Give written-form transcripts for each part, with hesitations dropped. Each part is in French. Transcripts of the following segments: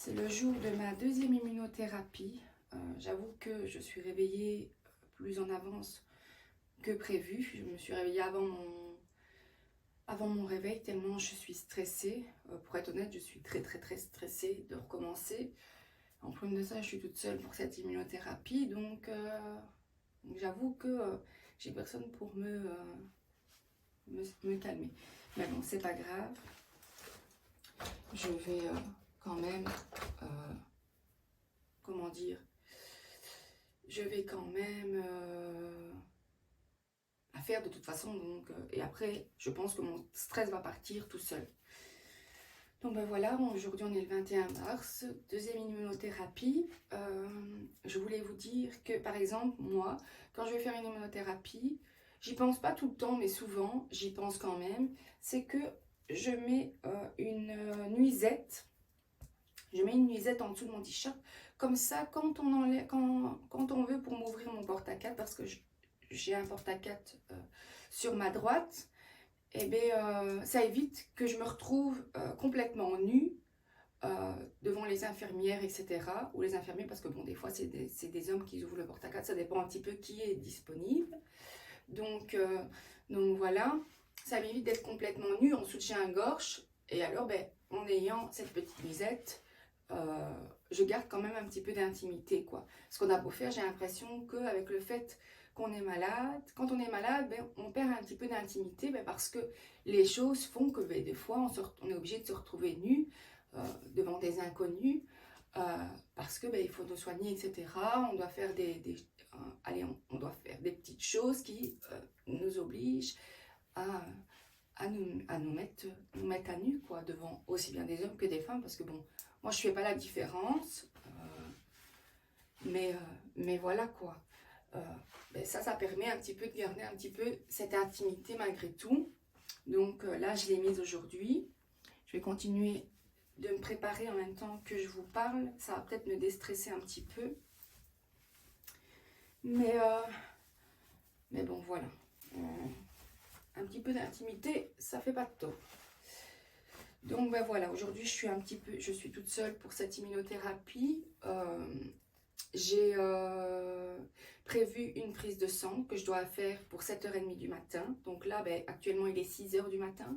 C'est le jour de ma deuxième immunothérapie. J'avoue que je suis réveillée plus en avance que prévu. Je me suis réveillée avant mon réveil tellement je suis stressée. Pour être honnête, je suis très stressée de recommencer. En plus de ça, je suis toute seule pour cette immunothérapie. Donc j'avoue que j'ai personne pour me calmer. Mais bon, c'est pas grave. Je vais quand même... comment dire, je vais quand même la faire de toute façon, et après je pense que mon stress va partir tout seul. Donc ben voilà, aujourd'hui on est le 21 mars, deuxième immunothérapie. Je voulais vous dire que par exemple moi, quand je vais faire une immunothérapie, j'y pense pas tout le temps mais souvent j'y pense quand même, c'est que je mets une nuisette. Je mets une nuisette en dessous de mon t-shirt. Comme ça, quand on veut pour m'ouvrir mon porte-à-4, parce que j'ai un porte-à-4 sur ma droite, et bien, ça évite que je me retrouve complètement nue devant les infirmières, etc. Ou les infirmiers, parce que bon, des fois, c'est des hommes qui ouvrent le porte-à-4. Ça dépend un petit peu qui est disponible. Donc voilà, ça m'évite d'être complètement nue en soutien-gorge. Et alors, ben, en ayant cette petite nuisette, je garde quand même un petit peu d'intimité, quoi. Ce qu'on a beau faire, j'ai l'impression qu'avec le fait qu'on est malade, quand on est malade, ben, on perd un petit peu d'intimité, ben, parce que les choses font que ben, des fois, on est obligé de se retrouver nu devant des inconnus, parce que ben, il faut nous soigner, etc. On doit faire allez, on doit faire des petites choses qui nous obligent à nous mettre à nu, quoi, devant aussi bien des hommes que des femmes, parce que bon, moi je fais pas la différence, mais voilà quoi. Ben ça permet un petit peu de garder un petit peu cette intimité malgré tout. Donc là je l'ai mise aujourd'hui. Je vais continuer de me préparer en même temps que je vous parle. Ça va peut-être me déstresser un petit peu. Mais bon voilà. Un petit peu d'intimité, ça fait pas de tort. Donc ben voilà, aujourd'hui je suis toute seule pour cette immunothérapie. J'ai prévu une prise de sang que je dois faire pour 7h30 du matin. Donc là, ben, actuellement il est 6h du matin.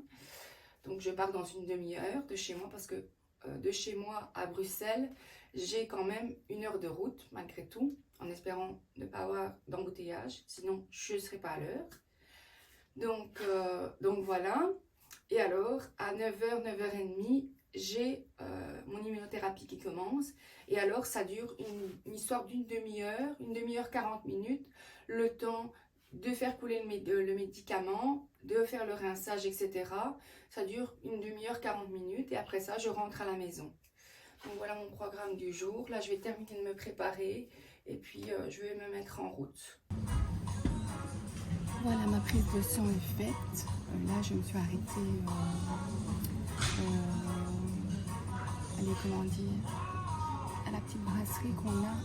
Donc je pars dans une demi-heure de chez moi parce que de chez moi à Bruxelles, j'ai quand même 1 heure de route malgré tout, en espérant ne pas avoir d'embouteillage, sinon je ne serai pas à l'heure. Donc voilà. Et alors, à 9h, 9h30, j'ai mon immunothérapie qui commence. Et alors, ça dure une histoire d'une demi-heure, 40 minutes, le temps de faire couler le médicament, de faire le rinçage, etc. Ça dure une demi-heure, 40 minutes. Et après ça, je rentre à la maison. Donc voilà mon programme du jour. Là, je vais terminer de me préparer. Et puis, je vais me mettre en route. Voilà, ma prise de sang est faite. Là, je me suis arrêtée, allez, comment dire, à la petite brasserie qu'on a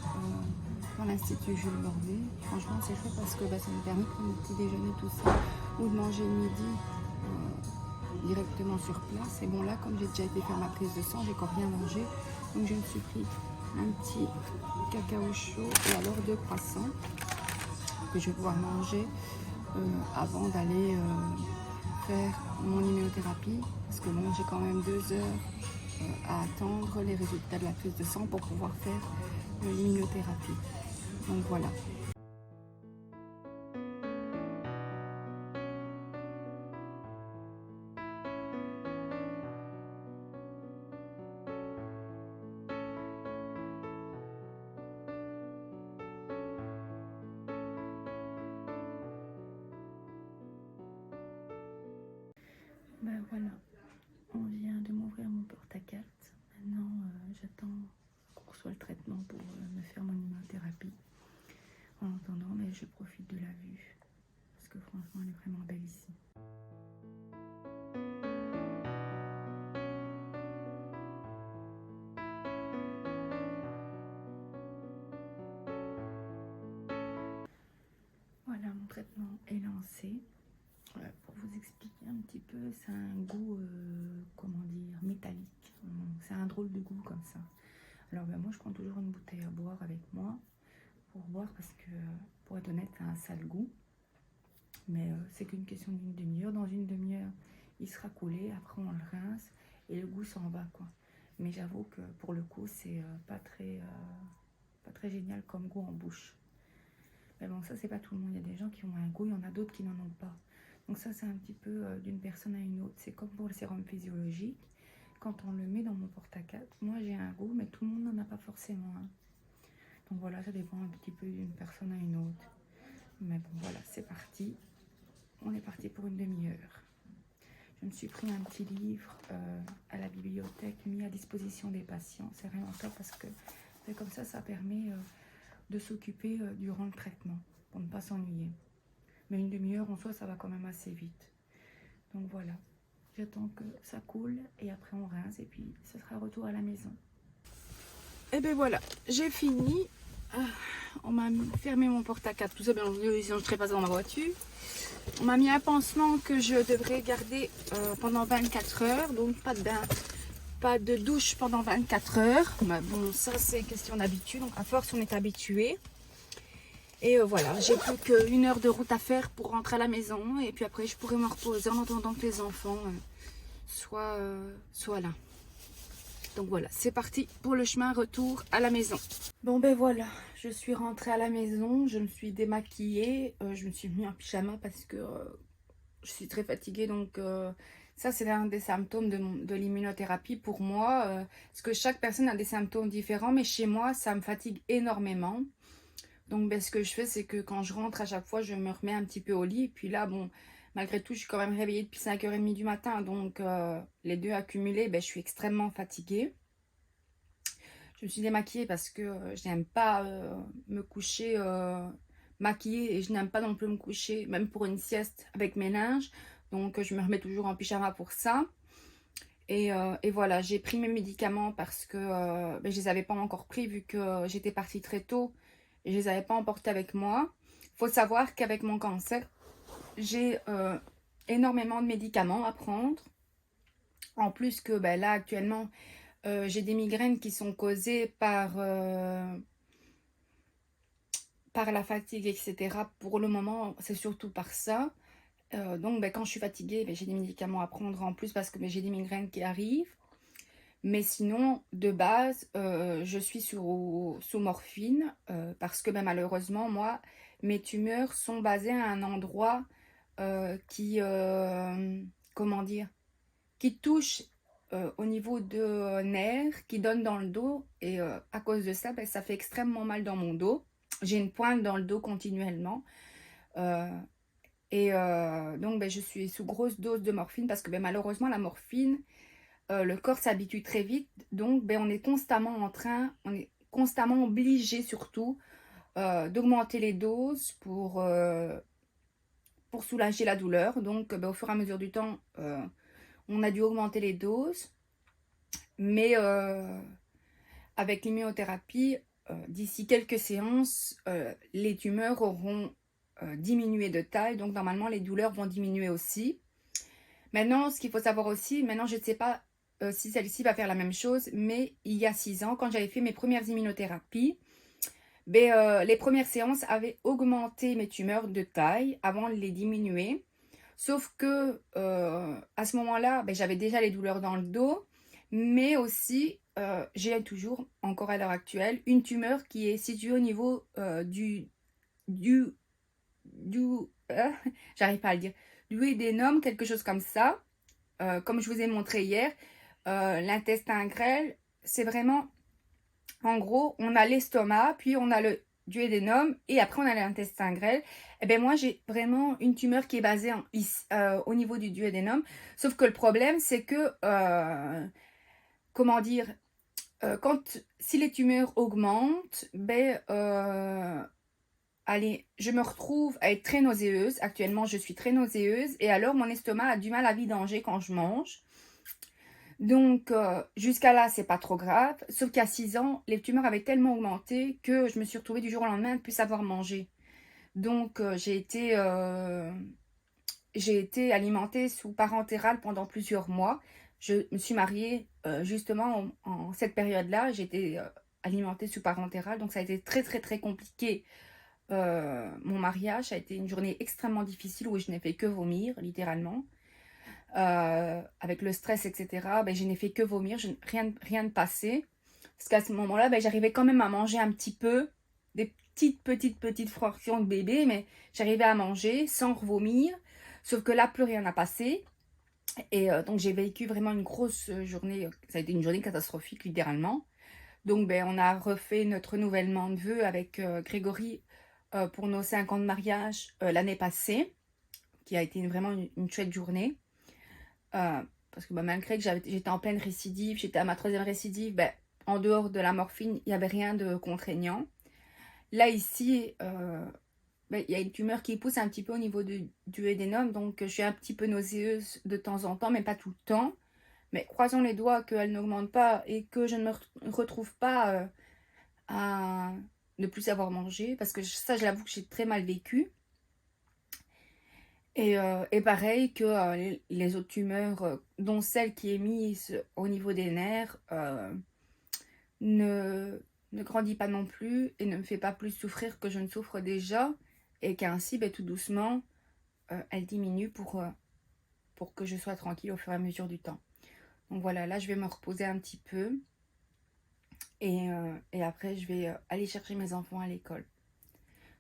dans l'Institut Jules Bordet. Franchement, c'est chouette parce que ça me permet de prendre le petit déjeuner, tout ça, ou de manger le midi directement sur place. Et bon, là, comme j'ai déjà été faire ma prise de sang, j'ai encore rien mangé. Donc, je me suis pris un petit cacao chaud et alors 2 croissants que je vais pouvoir manger avant d'aller faire mon immunothérapie, parce que bon, j'ai quand même 2 heures à attendre les résultats de la prise de sang pour pouvoir faire l'immunothérapie. Donc voilà. Ben voilà, on vient de m'ouvrir mon porte-à-4. Maintenant, j'attends qu'on reçoive le traitement pour me faire mon immunothérapie. En attendant, mais je profite de la vue, parce que franchement, elle est vraiment belle ici. Voilà, mon traitement est lancé. Pour vous expliquer un petit peu, c'est un goût, comment dire, métallique. c'est un drôle de goût comme ça. Alors ben, moi je prends toujours une bouteille à boire avec moi pour boire parce que pour être honnête ça a un sale goût. Mais c'est qu'une question d'une demi-heure. Dans une demi-heure il sera coulé, après on le rince et le goût s'en va quoi. Mais j'avoue que pour le coup c'est pas très génial comme goût en bouche. Mais bon, ça c'est pas tout le monde, il y a des gens qui ont un goût, il y en a d'autres qui n'en ont pas. Donc ça c'est un petit peu d'une personne à une autre. C'est comme pour le sérum physiologique, quand on le met dans mon porte-à-quatre, moi j'ai un goût mais tout le monde n'en a pas forcément un. Donc voilà, ça dépend un petit peu d'une personne à une autre. Mais bon voilà, c'est parti. On est parti pour une demi-heure. Je me suis pris un petit livre à la bibliothèque mis à disposition des patients. C'est vraiment top parce que comme ça permet de s'occuper durant le traitement pour ne pas s'ennuyer. Mais une demi-heure en soi, ça va quand même assez vite. Donc voilà, j'attends que ça coule et après on rince et puis ce sera retour à la maison. Et ben voilà, j'ai fini. On m'a fermé mon porte-à-quatre, tout ça, bien entendu, sinon je serais pas dans ma voiture. On m'a mis un pansement que je devrais garder pendant 24 heures, donc pas de bain, pas de douche pendant 24 heures. Mais bon, ça c'est question d'habitude, donc à force on est habitué. Et voilà, j'ai plus qu'une heure de route à faire pour rentrer à la maison, et puis après je pourrai me reposer en attendant que les enfants soient là. Donc voilà, c'est parti pour le chemin retour à la maison. Bon ben voilà, je suis rentrée à la maison, je me suis démaquillée, je me suis mis en pyjama parce que je suis très fatiguée. Donc ça c'est un des symptômes de l'immunothérapie pour moi. Parce que chaque personne a des symptômes différents, mais chez moi ça me fatigue énormément. Donc ben, ce que je fais, c'est que quand je rentre à chaque fois, je me remets un petit peu au lit. Et puis là, bon, malgré tout, je suis quand même réveillée depuis 5h30 du matin. Donc les deux accumulés, ben, je suis extrêmement fatiguée. Je me suis démaquillée parce que je n'aime pas me coucher maquillée. Et je n'aime pas non plus me coucher, même pour une sieste, avec mes linges. Donc je me remets toujours en pyjama pour ça. Et voilà, j'ai pris mes médicaments parce que ben, je ne les avais pas encore pris vu que j'étais partie très tôt. Et je ne les avais pas emportés avec moi. Il faut savoir qu'avec mon cancer, j'ai énormément de médicaments à prendre. En plus que ben, là, actuellement, j'ai des migraines qui sont causées par la fatigue, etc. Pour le moment, c'est surtout par ça. Donc, ben, quand je suis fatiguée, ben, j'ai des médicaments à prendre en plus parce que ben, j'ai des migraines qui arrivent. Mais sinon, de base, je suis sous morphine parce que ben, malheureusement, moi, mes tumeurs sont basées à un endroit comment dire, qui touche au niveau de nerfs, qui donne dans le dos. Et à cause de ça, ben, ça fait extrêmement mal dans mon dos. J'ai une pointe dans le dos continuellement. Euh, donc, ben, je suis sous grosse dose de morphine parce que ben, malheureusement, la morphine, le corps s'habitue très vite. Donc, ben, on est constamment obligé surtout d'augmenter les doses pour soulager la douleur. Donc, ben, au fur et à mesure du temps, on a dû augmenter les doses. Mais avec l'immunothérapie, d'ici quelques séances, les tumeurs auront diminué de taille. Donc, normalement, les douleurs vont diminuer aussi. Maintenant, ce qu'il faut savoir aussi, maintenant, je ne sais pas si celle-ci va faire la même chose, mais il y a 6 ans, quand j'avais fait mes premières immunothérapies, ben, les premières séances avaient augmenté mes tumeurs de taille avant de les diminuer. Sauf que à ce moment-là, ben, j'avais déjà les douleurs dans le dos, mais aussi j'ai toujours, encore à l'heure actuelle, une tumeur qui est située au niveau du j'arrive pas à le dire, du duodénum, quelque chose comme ça. Comme je vous ai montré hier, l'intestin grêle, c'est vraiment, en gros, on a l'estomac, puis on a le duodénum, et après on a l'intestin grêle. Et bien moi, j'ai vraiment une tumeur qui est basée au niveau du duodénum. Sauf que le problème, c'est que, comment dire, si les tumeurs augmentent, ben, allez, je me retrouve à être très nauséeuse. Actuellement, je suis très nauséeuse. Et alors, mon estomac a du mal à vidanger quand je mange. Donc, jusqu'à là, c'est pas trop grave. Sauf qu'à 6 ans, les tumeurs avaient tellement augmenté que je me suis retrouvée du jour au lendemain à ne plus savoir manger. Donc, j'ai été alimentée sous parentérale pendant plusieurs mois. Je me suis mariée justement, en cette période-là, j'étais alimentée sous parentérale, donc ça a été très, très, très compliqué. Mon mariage a été une journée extrêmement difficile où je n'ai fait que vomir, littéralement. Avec le stress, etc., ben, je n'ai fait que vomir, rien de passé. Parce qu'à ce moment-là, ben, j'arrivais quand même à manger un petit peu, des petites fractions de bébé, mais j'arrivais à manger sans vomir. Sauf que là, plus rien n'a passé. Et donc, j'ai vécu vraiment une grosse journée. Ça a été une journée catastrophique, littéralement. Donc, ben, on a refait notre renouvellement de vœux avec Grégory pour nos 5 ans de mariage l'année passée, qui a été vraiment une chouette journée. Parce que malgré que j'étais en pleine récidive, j'étais à ma 3e récidive, ben, en dehors de la morphine, il n'y avait rien de contraignant. Là, ici, ben, il y a une tumeur qui pousse un petit peu au niveau du œdénome, donc je suis un petit peu nauséeuse de temps en temps, mais pas tout le temps. Mais croisons les doigts qu'elle n'augmente pas et que je ne me retrouve pas à ne plus savoir manger, parce que ça, je l'avoue que j'ai très mal vécu. Et pareil que les autres tumeurs, dont celle qui est mise au niveau des nerfs, ne grandit pas non plus et ne me fait pas plus souffrir que je ne souffre déjà. Et qu'ainsi, ben, tout doucement, elle diminue pour que je sois tranquille au fur et à mesure du temps. Donc voilà, là, je vais me reposer un petit peu. Et après, je vais aller chercher mes enfants à l'école.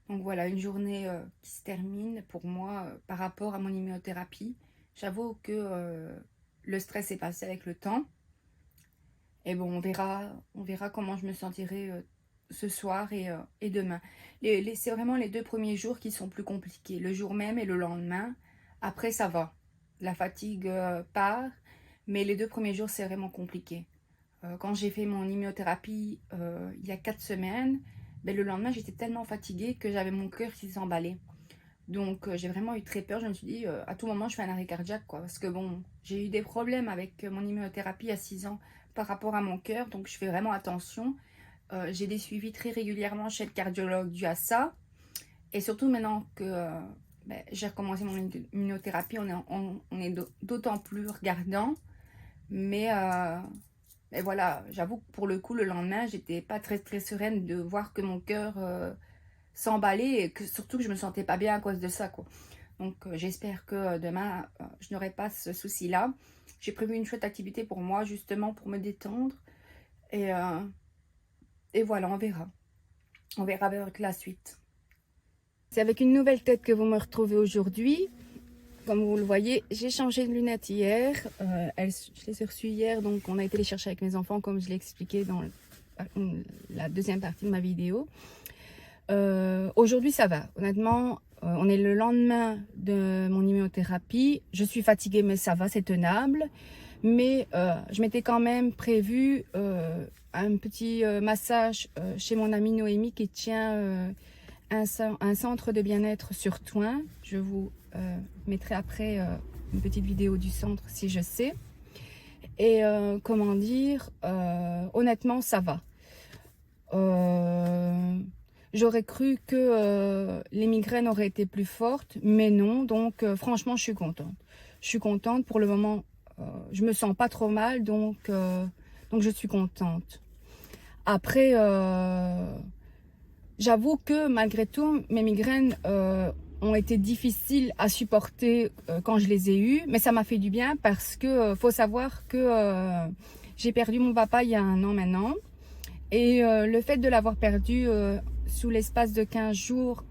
Donc voilà, une journée qui se termine pour moi par rapport à mon immunothérapie. J'avoue que le stress est passé avec le temps. Et bon, on verra comment je me sentirai ce soir et demain. C'est vraiment les 2 premiers jours qui sont plus compliqués, le jour même et le lendemain. Après, ça va. La fatigue part, mais les 2 premiers jours, c'est vraiment compliqué. Quand j'ai fait mon immunothérapie il y a 4 semaines, ben, le lendemain, j'étais tellement fatiguée que j'avais mon cœur qui s'emballait. Donc, j'ai vraiment eu très peur. Je me suis dit, à tout moment, je fais un arrêt cardiaque, quoi. Parce que bon, j'ai eu des problèmes avec mon immunothérapie à 6 ans par rapport à mon cœur. Donc, je fais vraiment attention. J'ai des suivis très régulièrement chez le cardiologue dû à ça. Et surtout, maintenant que ben, j'ai recommencé mon immunothérapie, on est d'autant plus regardant. Mais voilà, j'avoue que pour le coup, le lendemain, j'étais pas très très sereine de voir que mon cœur s'emballait et que surtout que je me sentais pas bien à cause de ça, quoi. Donc j'espère que demain, je n'aurai pas ce souci-là. J'ai prévu une chouette activité pour moi, justement, pour me détendre. Et, euh, et voilà, on verra. On verra avec la suite. C'est avec une nouvelle tête que vous me retrouvez aujourd'hui. Comme vous le voyez, j'ai changé de lunettes hier. Je les ai reçues hier, donc on a été les chercher avec mes enfants, comme je l'ai expliqué dans la deuxième partie de ma vidéo. Aujourd'hui, ça va. Honnêtement, on est le lendemain de mon immunothérapie. Je suis fatiguée, mais ça va, c'est tenable. Mais je m'étais quand même prévu un petit massage chez mon amie Noémie qui tient un centre de bien-être sur Toin. Je vous mettrai après une petite vidéo du centre si je sais. Et comment dire, honnêtement, ça va. J'aurais cru que les migraines auraient été plus fortes, mais non. Donc franchement, je suis contente. Je suis contente pour le moment. Je me sens pas trop mal, donc je suis contente. Après, j'avoue que malgré tout, mes migraines ont été difficiles à supporter quand je les ai eues, mais ça m'a fait du bien parce que faut savoir que j'ai perdu mon papa il y a 1 an maintenant. Et le fait de l'avoir perdu sous l'espace de 15 jours,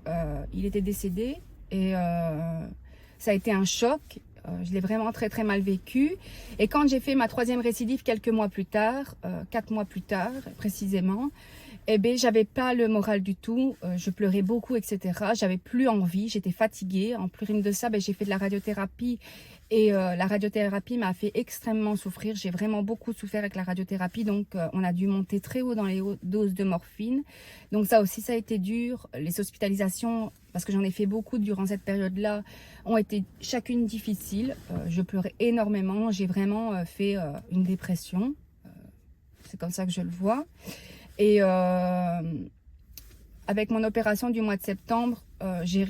il était décédé et ça a été un choc. Je l'ai vraiment très très mal vécu. Et quand j'ai fait ma 3e récidive quelques mois plus tard, 4 mois plus tard précisément, eh bien, j'avais pas le moral du tout. Je pleurais beaucoup, etc. J'avais plus envie, j'étais fatiguée. En plus de ça, ben, j'ai fait de la radiothérapie. Et la radiothérapie m'a fait extrêmement souffrir. J'ai vraiment beaucoup souffert avec la radiothérapie. Donc, on a dû monter très haut dans les doses de morphine. Donc, ça aussi, ça a été dur. Les hospitalisations, parce que j'en ai fait beaucoup durant cette période-là, ont été chacune difficiles. Je pleurais énormément. J'ai vraiment fait une dépression. C'est comme ça que je le vois. Et avec mon opération du mois de septembre, j'ai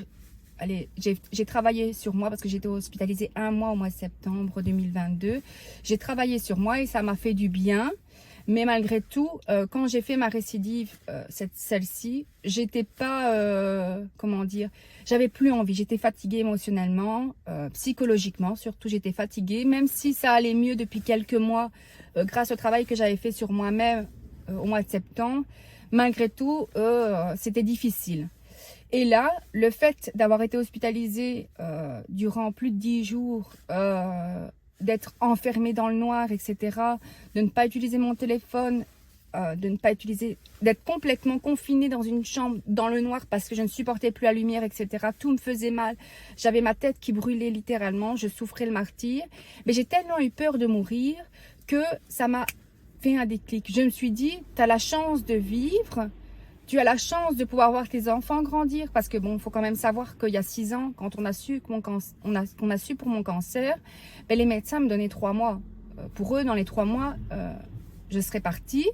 allez, j'ai travaillé sur moi parce que j'étais hospitalisée 1 mois au mois de septembre 2022. J'ai travaillé sur moi et ça m'a fait du bien. Mais malgré tout, quand j'ai fait ma récidive, celle-ci, j'étais pas, comment dire, j'avais plus envie. J'étais fatiguée émotionnellement, psychologiquement surtout, j'étais fatiguée. Même si ça allait mieux depuis quelques mois, grâce au travail que j'avais fait sur moi-même au mois de septembre, malgré tout, c'était difficile. Et là, le fait d'avoir été hospitalisée durant plus de 10 jours, d'être enfermée dans le noir, etc., de ne pas utiliser mon téléphone, d'être complètement confinée dans une chambre dans le noir parce que je ne supportais plus la lumière, etc. Tout me faisait mal. J'avais ma tête qui brûlait littéralement. Je souffrais le martyre. Mais j'ai tellement eu peur de mourir que ça m'a fait un déclic. Je me suis dit, tu as la chance de vivre. Tu as la chance de pouvoir voir tes enfants grandir parce que bon, il faut quand même savoir qu'il y a 6 ans, quand on a su qu'on a su pour mon cancer, ben les médecins me donnaient 3 mois. Pour eux, dans les 3 mois, je serais partie.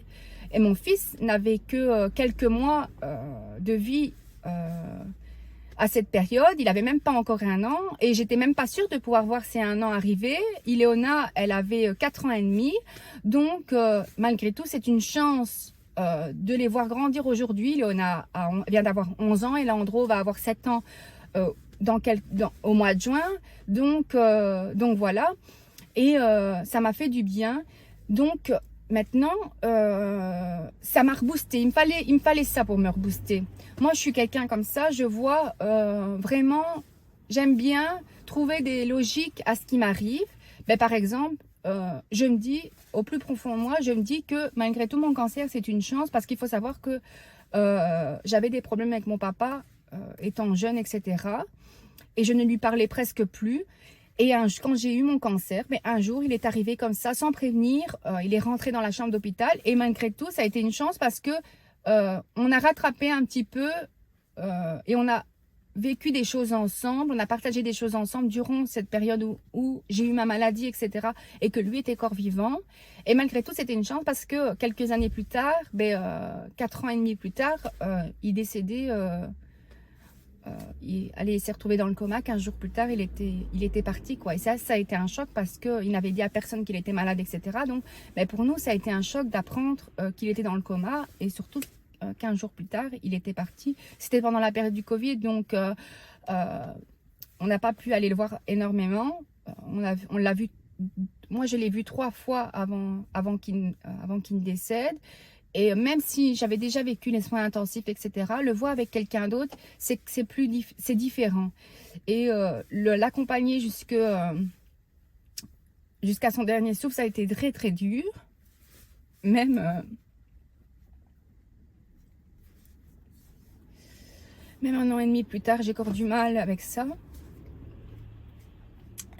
Et mon fils n'avait que quelques mois de vie à cette période. Il avait même pas encore 1 an et j'étais même pas sûre de pouvoir voir ces 1 an arriver. Iléona, elle avait 4 ans et demi. Donc, malgré tout, c'est une chance de les voir grandir aujourd'hui. Léona vient d'avoir 11 ans et Leandro va avoir 7 ans au mois de juin. Donc voilà. Et ça m'a fait du bien. Donc maintenant, ça m'a reboosté. Il me fallait ça pour me rebooster. Moi, je suis quelqu'un comme ça. Je vois vraiment, j'aime bien trouver des logiques à ce qui m'arrive. Ben, par exemple, je me dis, au plus profond de moi, je me dis que malgré tout, mon cancer, c'est une chance parce qu'il faut savoir que j'avais des problèmes avec mon papa étant jeune, etc. Et je ne lui parlais presque plus. Et quand j'ai eu mon cancer, mais un jour, il est arrivé comme ça, sans prévenir. Il est rentré dans la chambre d'hôpital. Et malgré tout, ça a été une chance parce que on a rattrapé un petit peu et on a vécu des choses ensemble, on a partagé des choses ensemble durant cette période où j'ai eu ma maladie, etc. Et que lui était corps vivant. Et malgré tout, c'était une chance parce que quelques années plus tard, 4 ans et demi plus tard, il décédait, il s'est retrouvé dans le coma. 15 jours plus tard, il était parti, quoi. Et ça a été un choc parce qu'il n'avait dit à personne qu'il était malade, etc. Donc, pour nous, ça a été un choc d'apprendre qu'il était dans le coma et surtout 15 jours plus tard, il était parti. C'était pendant la période du Covid, donc on n'a pas pu aller le voir énormément. On l'a vu, moi je l'ai vu 3 fois avant qu'il décède. Et même si j'avais déjà vécu les soins intensifs, etc., le voir avec quelqu'un d'autre, c'est différent. Et l'accompagner jusqu'à son dernier souffle, ça a été très très dur. Même 1 an et demi plus tard, j'ai encore du mal avec ça.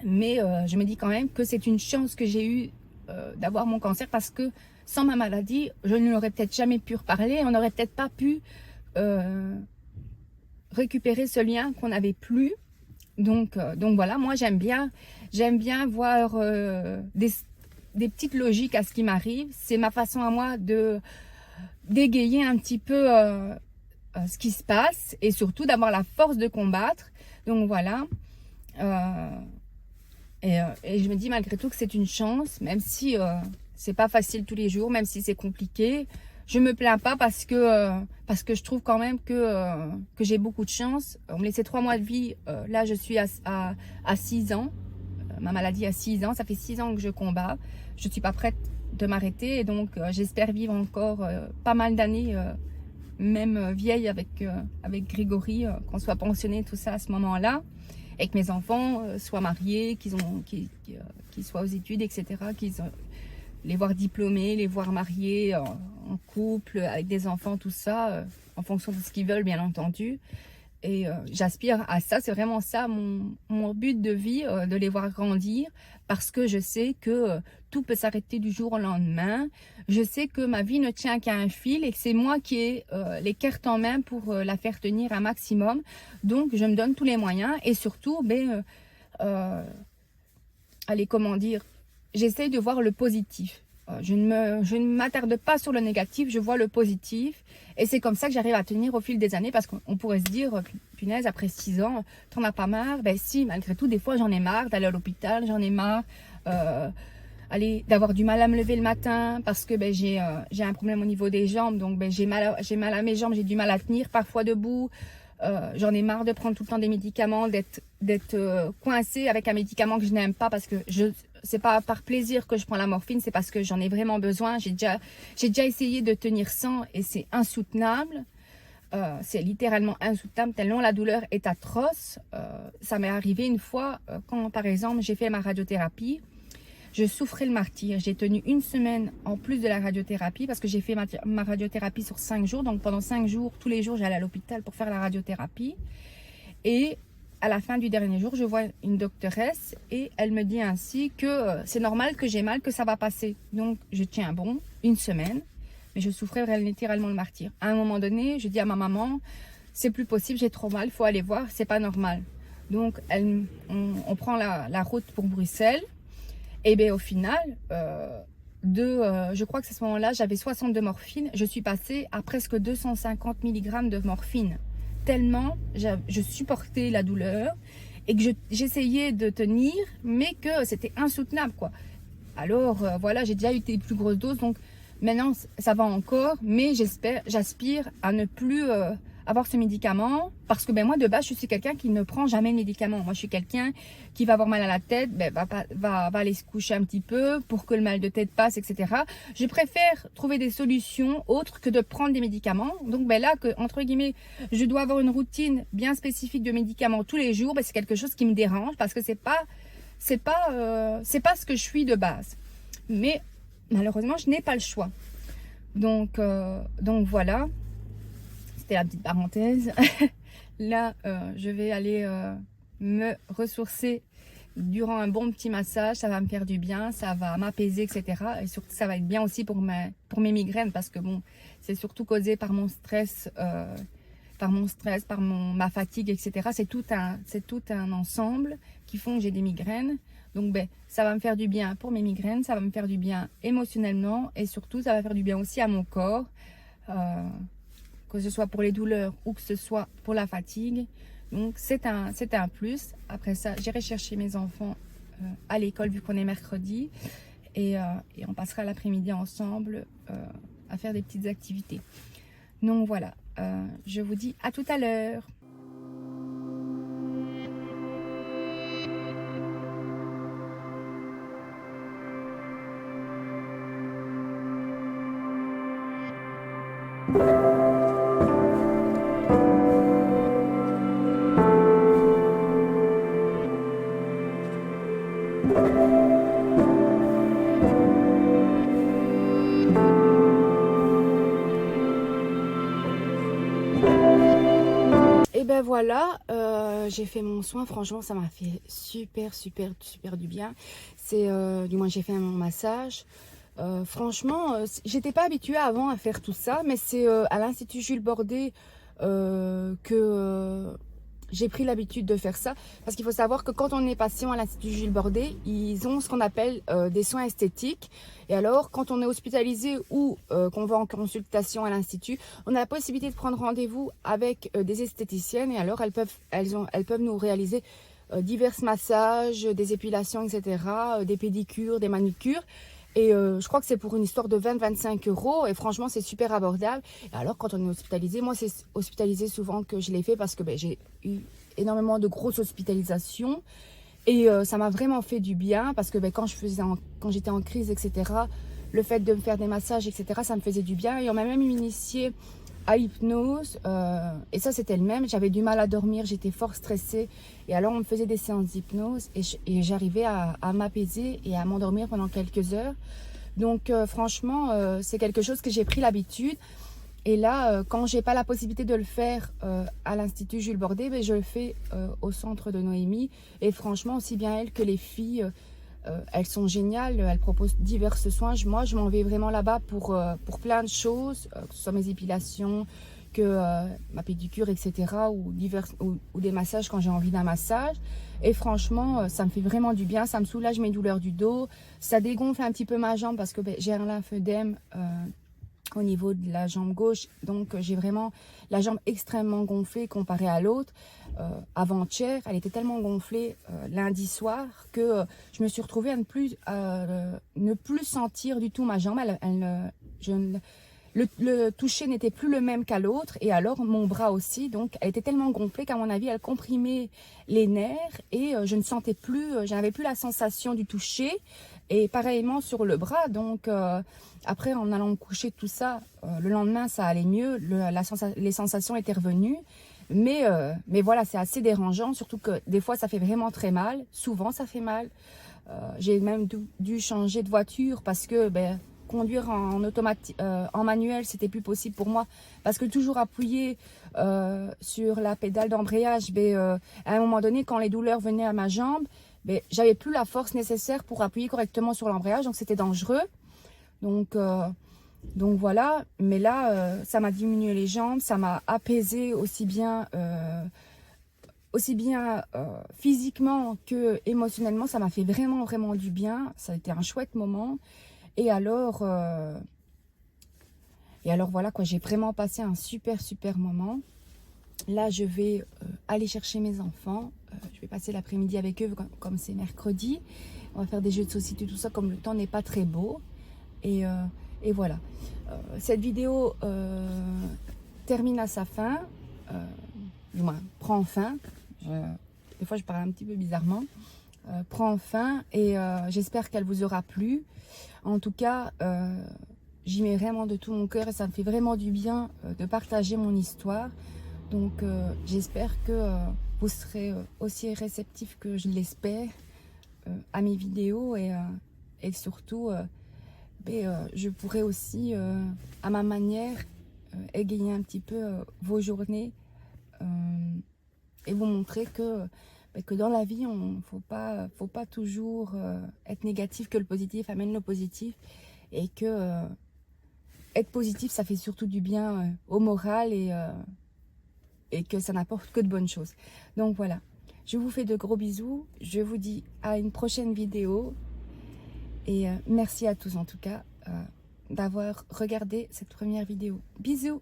Mais je me dis quand même que c'est une chance que j'ai eue d'avoir mon cancer parce que sans ma maladie, je ne l'aurais peut-être jamais pu reparler. On n'aurait peut-être pas pu récupérer ce lien qu'on n'avait plus. Donc voilà, moi j'aime bien voir des petites logiques à ce qui m'arrive. C'est ma façon à moi de d'égayer un petit peu ce qui se passe et surtout d'avoir la force de combattre. Donc voilà. Et je me dis malgré tout que c'est une chance, même si c'est pas facile tous les jours, même si c'est compliqué. Je me plains pas parce que je trouve quand même que j'ai beaucoup de chance. On me laissait 3 mois de vie. Là, je suis à 6 ans. Ma maladie a 6 ans. Ça fait 6 ans que je combats. Je suis pas prête de m'arrêter. Et donc, j'espère vivre encore pas mal d'années, même vieille avec Grégory, qu'on soit pensionné, tout ça à ce moment-là. Et que mes enfants soient mariés, qu'ils soient aux études, etc. Les voir diplômés, les voir mariés, en couple, avec des enfants, tout ça, en fonction de ce qu'ils veulent, bien entendu. Et j'aspire à ça, c'est vraiment ça mon but de vie, de les voir grandir, parce que je sais que tout peut s'arrêter du jour au lendemain. Je sais que ma vie ne tient qu'à un fil et que c'est moi qui ai les cartes en main pour la faire tenir un maximum. Donc, je me donne tous les moyens et surtout, allez, comment dire, j'essaie de voir le positif. Je ne m'attarde pas sur le négatif, je vois le positif. Et c'est comme ça que j'arrive à tenir au fil des années, parce qu'on pourrait se dire, punaise, après 6 ans, t'en as pas marre? Ben si, malgré tout, des fois j'en ai marre d'aller à l'hôpital, j'en ai marre d'avoir du mal à me lever le matin, parce que j'ai un problème au niveau des jambes, donc j'ai mal à mes jambes, j'ai du mal à tenir parfois debout. J'en ai marre de prendre tout le temps des médicaments, d'être coincée avec un médicament que je n'aime pas, parce que c'est pas par plaisir que je prends la morphine, c'est parce que j'en ai vraiment besoin. J'ai déjà essayé de tenir sans et c'est insoutenable. C'est littéralement insoutenable tellement la douleur est atroce. Ça m'est arrivé une fois quand, par exemple, j'ai fait ma radiothérapie. Je souffrais le martyre. J'ai tenu 1 semaine en plus de la radiothérapie, parce que j'ai fait ma radiothérapie sur 5 jours. Donc pendant 5 jours, tous les jours, j'allais à l'hôpital pour faire la radiothérapie. Et à la fin du dernier jour, je vois une doctoresse et elle me dit ainsi que c'est normal que j'ai mal, que ça va passer. Donc je tiens bon 1 semaine, mais je souffrais littéralement le martyre. À un moment donné, je dis à ma maman, c'est plus possible, j'ai trop mal, il faut aller voir, c'est pas normal. Donc on prend la route pour Bruxelles. Et bien au final, je crois que à ce moment-là, j'avais 60 de morphine. Je suis passée à presque 250 mg de morphine. Tellement je supportais la douleur et que j'essayais de tenir, mais que c'était insoutenable, quoi. Alors voilà, j'ai déjà eu des plus grosses doses, donc maintenant ça va encore, mais j'aspire à ne plus avoir ce médicament, parce que moi de base je suis quelqu'un qui ne prend jamais de médicaments. Moi je suis quelqu'un qui va avoir mal à la tête, va aller se coucher un petit peu pour que le mal de tête passe, etc. Je préfère trouver des solutions autres que de prendre des médicaments. Donc là, que entre guillemets je dois avoir une routine bien spécifique de médicaments tous les jours, c'est quelque chose qui me dérange, parce que c'est pas ce que je suis de base. Mais malheureusement je n'ai pas le choix. Donc voilà. C'était la petite parenthèse. Là, je vais aller me ressourcer durant un bon petit massage. Ça va me faire du bien, ça va m'apaiser, etc. Et surtout, ça va être bien aussi pour mes migraines, parce que bon, c'est surtout causé par mon stress, ma fatigue, etc. C'est tout un ensemble qui font que j'ai des migraines. Donc ça va me faire du bien pour mes migraines, ça va me faire du bien émotionnellement, et surtout, ça va faire du bien aussi à mon corps. Que ce soit pour les douleurs ou que ce soit pour la fatigue. Donc c'est un plus. Après ça, j'irai chercher mes enfants à l'école, vu qu'on est mercredi, et on passera l'après-midi ensemble à faire des petites activités. Donc voilà, je vous dis à tout à l'heure. Et ben voilà, j'ai fait mon soin. Franchement, ça m'a fait super du bien. Du moins j'ai fait mon massage. Franchement, j'étais pas habituée avant à faire tout ça, mais c'est à l'Institut Jules Bordet que j'ai pris l'habitude de faire ça. Parce qu'il faut savoir que quand on est patient à l'Institut Jules Bordet, ils ont ce qu'on appelle des soins esthétiques. Et alors, quand on est hospitalisé ou qu'on va en consultation à l'Institut, on a la possibilité de prendre rendez-vous avec des esthéticiennes. Et alors, elles peuvent nous réaliser divers massages, des épilations, etc., des pédicures, des manicures. Et je crois que c'est pour une histoire de 20-25 €. Et franchement, c'est super abordable. Et alors, quand on est hospitalisé, moi, c'est hospitalisé souvent que je l'ai fait, parce que j'ai eu énormément de grosses hospitalisations. Et ça m'a vraiment fait du bien, parce que quand j'étais en crise, etc., le fait de me faire des massages, etc., ça me faisait du bien. Et on m'a même initié à hypnose. Et ça, c'était le même. J'avais du mal à dormir, j'étais fort stressée. Et alors, on me faisait des séances d'hypnose et j'arrivais à m'apaiser et à m'endormir pendant quelques heures. Donc, franchement, c'est quelque chose que j'ai pris l'habitude. Et là, quand j'ai pas la possibilité de le faire à l'Institut Jules Bordet, je le fais au centre de Noémie. Et franchement, aussi bien elles que les filles, elles sont géniales. Elles proposent divers soins. Moi, je m'en vais vraiment là-bas pour plein de choses, que ce soit mes épilations, que ma pédicure, etc. ou des massages quand j'ai envie d'un massage. Et franchement, ça me fait vraiment du bien, ça me soulage mes douleurs du dos, ça dégonfle un petit peu ma jambe parce que j'ai un lymphœdème au niveau de la jambe gauche, donc j'ai vraiment la jambe extrêmement gonflée comparée à l'autre. Avant-hier, elle était tellement gonflée lundi soir que je me suis retrouvée à ne plus sentir du tout ma jambe. Le toucher n'était plus le même qu'à l'autre, et alors mon bras aussi, donc elle était tellement gonflée qu'à mon avis elle comprimait les nerfs et je ne sentais plus, je n'avais plus la sensation du toucher, et pareillement sur le bras. Donc après, en allant me coucher, tout ça, le lendemain ça allait mieux, les sensations étaient revenues, mais voilà, c'est assez dérangeant, surtout que des fois ça fait vraiment très mal, souvent ça fait mal. J'ai même dû changer de voiture parce que conduire en manuel, c'était plus possible pour moi, parce que toujours appuyer sur la pédale d'embrayage, à un moment donné, quand les douleurs venaient à ma jambe, j'avais plus la force nécessaire pour appuyer correctement sur l'embrayage, donc c'était dangereux. Donc voilà, mais là, ça m'a diminué les jambes, ça m'a apaisé aussi bien physiquement que émotionnellement. Ça m'a fait vraiment, vraiment du bien. Ça a été un chouette moment. Et alors voilà quoi, j'ai vraiment passé un super moment. Là, je vais aller chercher mes enfants. Je vais passer l'après-midi avec eux comme c'est mercredi. On va faire des jeux de société, tout ça, comme le temps n'est pas très beau. Et voilà. Cette vidéo termine à sa fin. Du moins, prend fin. Des fois, je parle un petit peu bizarrement. Prend fin, et j'espère qu'elle vous aura plu. En tout cas, j'y mets vraiment de tout mon cœur et ça me fait vraiment du bien de partager mon histoire. Donc j'espère que vous serez aussi réceptifs que je l'espère à mes vidéos, et surtout je pourrai aussi à ma manière égayer un petit peu vos journées et vous montrer que dans la vie, on faut pas toujours être négatif, que le positif amène le positif, et que être positif, ça fait surtout du bien au moral, et que ça n'apporte que de bonnes choses. Donc voilà, je vous fais de gros bisous, je vous dis à une prochaine vidéo, et merci à tous en tout cas d'avoir regardé cette première vidéo. Bisous.